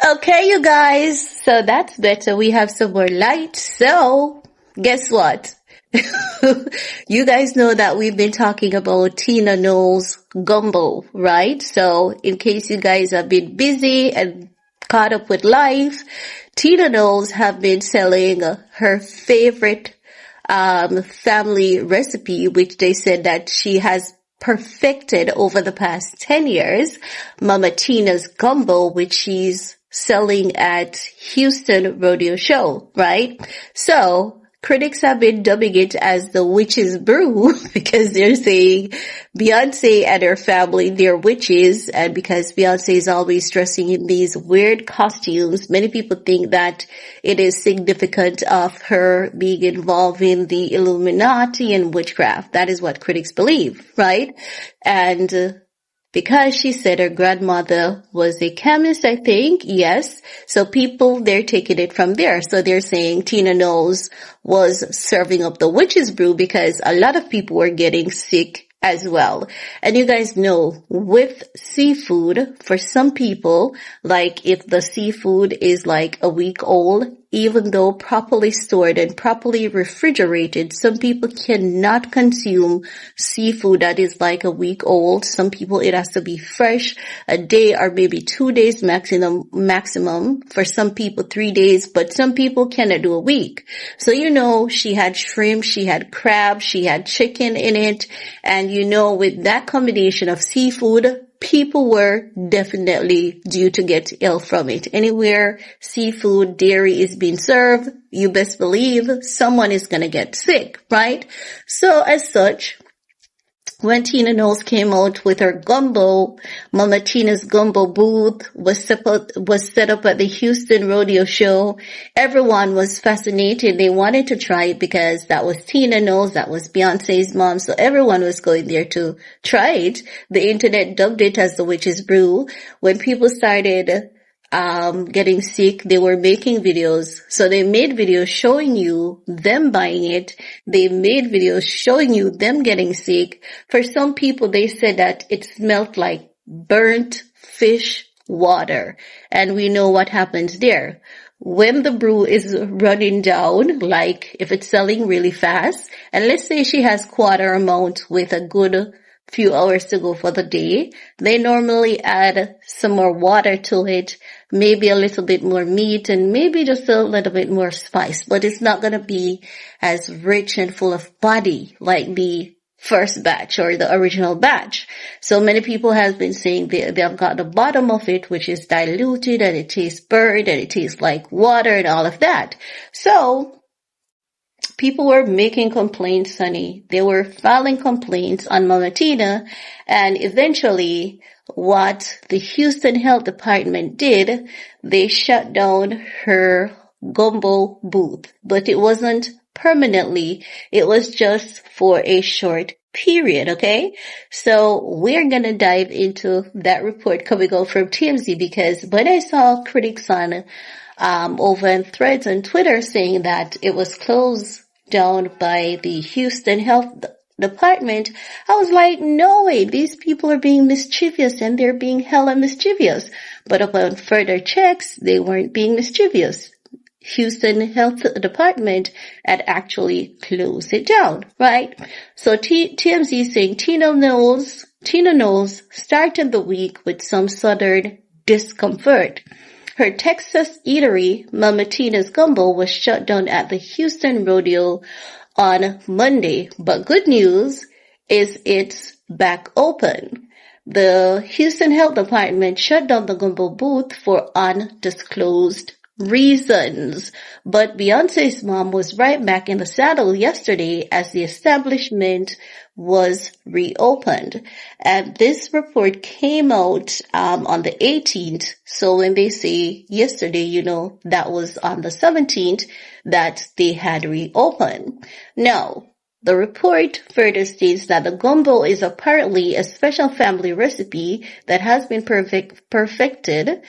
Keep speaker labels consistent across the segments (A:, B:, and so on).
A: Okay, you guys. So that's better. We have some more light. So guess what? You guys know that we've been talking about Tina Knowles Gumbo, right? So in case you guys have been busy and caught up with life, Tina Knowles have been selling her favorite family recipe, which they said that she has perfected over the past 10 years, Mama Tina's Gumbo, which she's selling at Houston Rodeo show, right? So critics have been dubbing it as the witch's brew because they're saying Beyonce and her family, they're witches, and because Beyonce is always dressing in these weird costumes, many people think that it is significant of her being involved in the Illuminati and witchcraft. That is what critics believe, right? And because she said her grandmother was a chemist, I think. Yes. So people, they're taking it from there. So they're saying Tina Knowles was serving up the witch's brew because a lot of people were getting sick as well. And you guys know with seafood, for some people, like if the seafood is like a week old, even though properly stored and properly refrigerated, some people cannot consume seafood that is like a week old. Some people, it has to be fresh, a day or maybe 2 days maximum. For some people, 3 days, but some people cannot do a week. So, she had shrimp, she had crab, she had chicken in it. And with that combination of seafood, people were definitely due to get ill from it. Anywhere seafood, dairy is being served, you best believe someone is going to get sick, right? So as such, when Tina Knowles came out with her gumbo, Mama Tina's gumbo booth was set up at the Houston Rodeo show. Everyone was fascinated. They wanted to try it because that was Tina Knowles, that was Beyonce's mom. So everyone was going there to try it. The internet dubbed it as the witch's brew. When people started getting sick, they were making videos. So they made videos showing you them buying it. They made videos showing you them getting sick. For some people, they said that it smelled like burnt fish water. And we know what happens there. When the brew is running down, like if it's selling really fast, and let's say she has quarter amount with a good few hours to go for the day, they normally add some more water to it, maybe a little bit more meat, and maybe just a little bit more spice, but it's not going to be as rich and full of body like the first batch or the original batch. So many people have been saying they've got the bottom of it, which is diluted, and it tastes burnt, and it tastes like water and all of that. So people were making complaints, honey. They were filing complaints on Mama Tina, and eventually what the Houston Health Department did, they shut down her gumbo booth. But it wasn't permanently. It was just for a short period, okay? So we're gonna dive into that report coming out from TMZ, because when I saw critics on over in threads on Twitter saying that it was closed down by the Houston Health Department, I was like, no way, these people are being mischievous, and they're being hella mischievous. But upon further checks, they weren't being mischievous. Houston Health Department had actually closed it down, right? So TMZ saying Tina Knowles started the week with some southern discomfort. Her Texas eatery, Mama Tina's Gumbo, was shut down at the Houston Rodeo on Monday. But good news is it's back open. The Houston Health Department shut down the Gumbo booth for undisclosed reasons. But Beyonce's mom was right back in the saddle yesterday as the establishment was reopened. And this report came out on the 18th. So when they say yesterday, that was on the 17th that they had reopened. Now, the report further states that the gumbo is apparently a special family recipe that has been perfected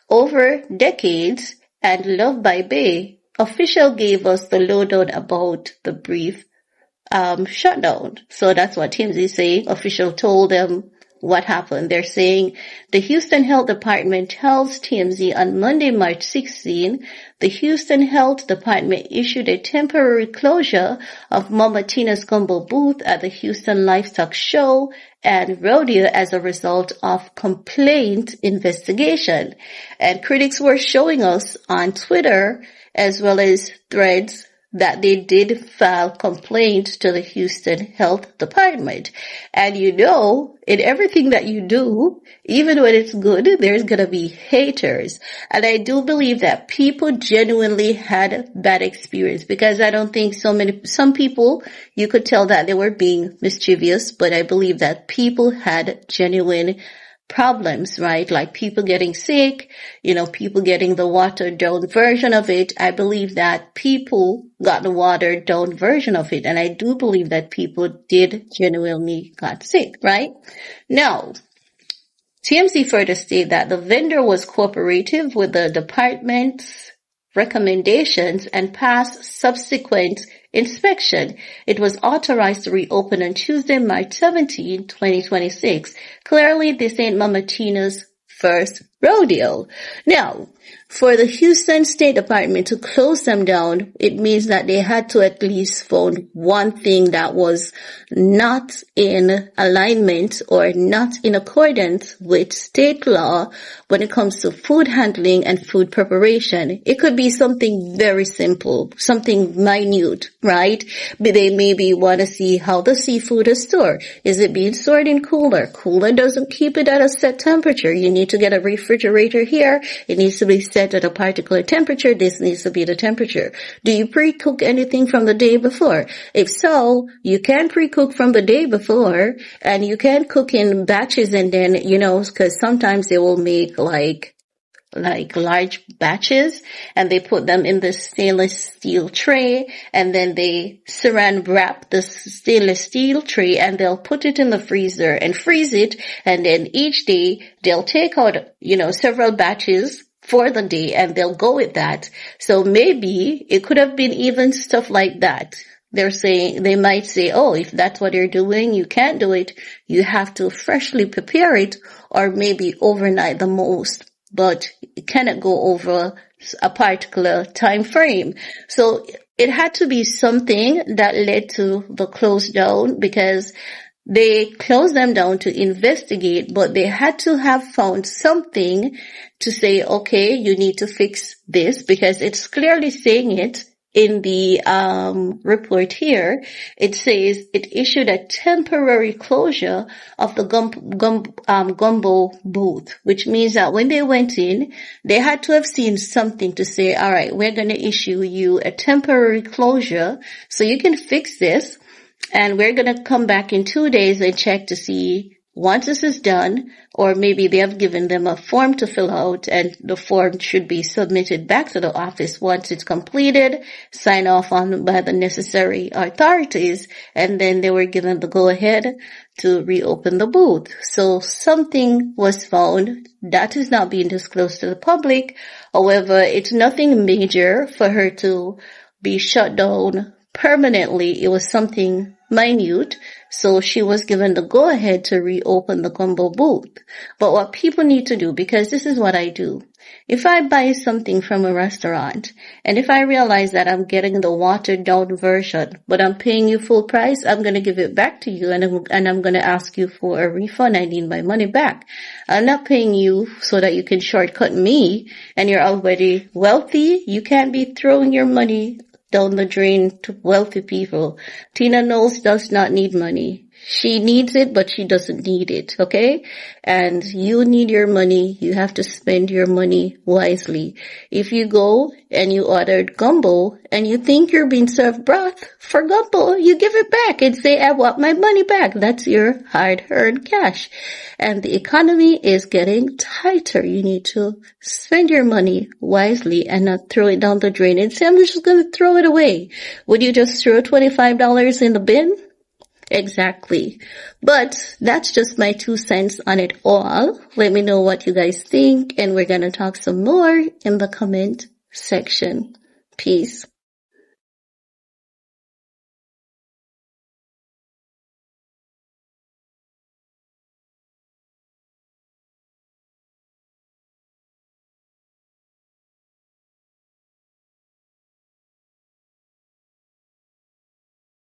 A: over decades and loved by Bay. Official gave us the lowdown about the brief shutdown. So that's what TMZ say. Official told them what happened. They're saying the Houston Health Department tells TMZ on Monday, March 16, the Houston Health Department issued a temporary closure of Mama Tina's Gumbo booth at the Houston Livestock Show and Rodeo as a result of complaint investigation. And critics were showing us on Twitter as well as threads that they did file complaints to the Houston Health Department. And you know, in everything that you do, even when it's good, there's gonna be haters. And I do believe that people genuinely had bad experience, because I don't think some people, you could tell that they were being mischievous, but I believe that people had genuine problems, right? Like people getting sick, people getting the watered down version of it. I believe that people got the watered down version of it. And I do believe that people did genuinely got sick, right? Now, TMZ further stated that the vendor was cooperative with the department's recommendations and passed subsequent inspection. It was authorized to reopen on Tuesday, March 17, 2026. Clearly, this ain't Mama Tina's first rodeo. Now, for the Houston State Department to close them down, it means that they had to at least find one thing that was not in alignment or not in accordance with state law when it comes to food handling and food preparation. It could be something very simple, something minute, right? But they maybe want to see how the seafood is stored. Is it being stored in cooler? Cooler doesn't keep it at a set temperature. You need to get a refrigerator here. It needs to be set at a particular temperature. This needs to be the temperature. Do you pre-cook anything from the day before? If so, you can pre-cook from the day before, and you can cook in batches, and then, because sometimes they will make like large batches, and they put them in the stainless steel tray, and then they saran wrap the stainless steel tray, and they'll put it in the freezer and freeze it, and then each day they'll take out, several batches for the day, and they'll go with that. So maybe it could have been even stuff like that. They might say, oh, if that's what you're doing, you can't do it. You have to freshly prepare it, or maybe overnight the most, but it cannot go over a particular time frame. So it had to be something that led to the close down, because they closed them down to investigate, but they had to have found something to say, okay, you need to fix this, because it's clearly saying it in the report here. It says it issued a temporary closure of the Gumbo booth, which means that when they went in, they had to have seen something to say, all right, we're going to issue you a temporary closure so you can fix this, and we're going to come back in 2 days and check to see once this is done, or maybe they have given them a form to fill out, and the form should be submitted back to the office once it's completed, signed off on by the necessary authorities, and then they were given the go-ahead to reopen the booth. So something was found that is not being disclosed to the public. However, it's nothing major for her to be shut down permanently. It was something minute, so she was given the go-ahead to reopen the Gumbo booth. But what people need to do, because this is what I do, if I buy something from a restaurant, and if I realize that I'm getting the watered down version, but I'm paying you full price, I'm going to give it back to you, and I'm going to ask you for a refund. I need my money back. I'm not paying you so that you can shortcut me, and you're already wealthy. You can't be throwing your money down the drain to wealthy people. Tina Knowles does not need money. She needs it, but she doesn't need it, okay? And you need your money. You have to spend your money wisely. If you go and you ordered gumbo and you think you're being served broth for gumbo, you give it back and say, I want my money back. That's your hard-earned cash. And the economy is getting tighter. You need to spend your money wisely and not throw it down the drain and say, I'm just going to throw it away. Would you just throw $25 in the bin? Exactly. But that's just my 2 cents on it all. Let me know what you guys think, and we're going to talk some more in the comment section. Peace.